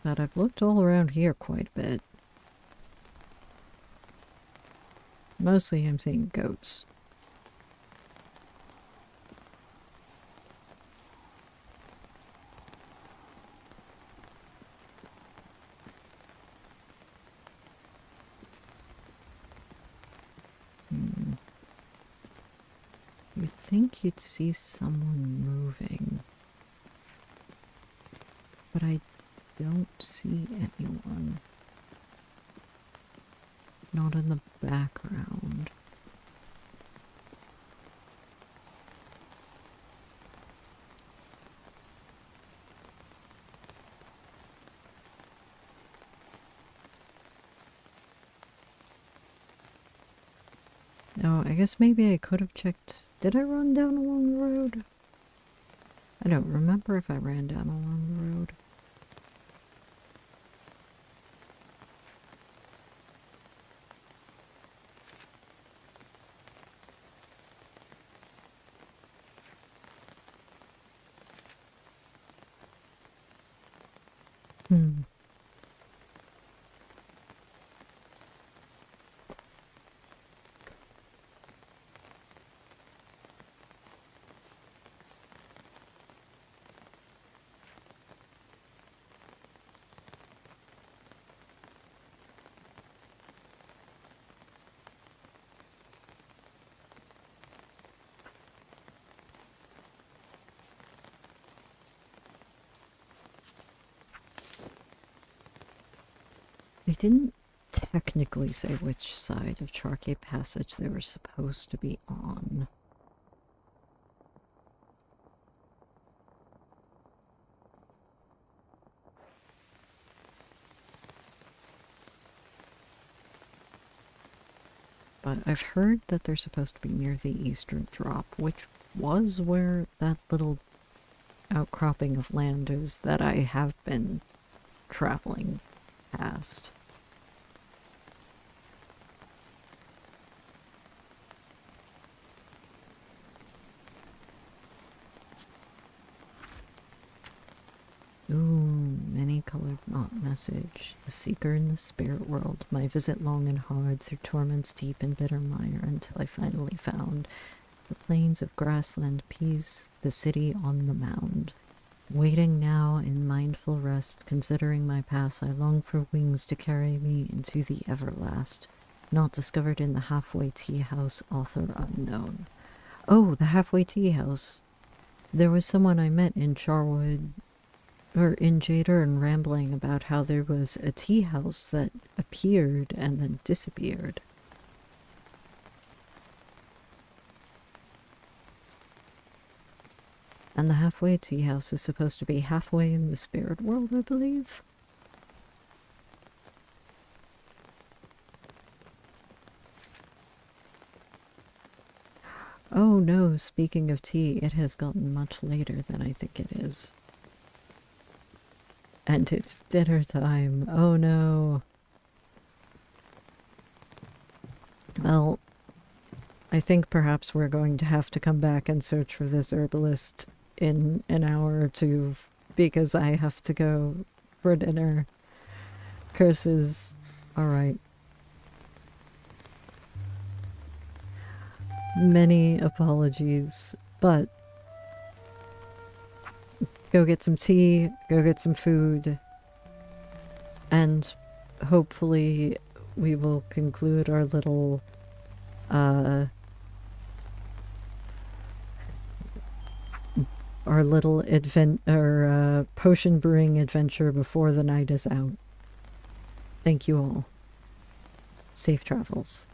But I've looked all around here quite a bit. Mostly I'm seeing goats. You'd think you'd see someone moving, but I don't see anyone. Not in the background. No, I guess maybe I could have checked. Did I run down along the road? I don't remember if I ran down along the road. They didn't technically say which side of Charcape Passage they were supposed to be on. But I've heard that they're supposed to be near the eastern drop, which was where that little outcropping of land is that I have been traveling past. Ooh, many-colored knot message. A seeker in the spirit world. My visit long and hard through torments deep and bitter mire until I finally found the plains of grassland peace, the city on the mound. Waiting now in mindful rest, considering my past, I long for wings to carry me into the everlast. Not discovered in the halfway tea house, author unknown. Oh, the halfway tea house. There was someone I met in Charwood or in Jader and rambling about how there was a tea house that appeared and then disappeared. And the halfway tea house is supposed to be halfway in the spirit world, I believe. Oh no, speaking of tea, it has gotten much later than I think it is. And it's dinner time. Oh no. Well, I think perhaps we're going to have to come back and search for this herbalist in an hour or two because I have to go for dinner. Curses. Alright. Many apologies, but go get some tea, go get some food, and hopefully we will conclude our little potion brewing adventure before the night is out. Thank you all. Safe travels.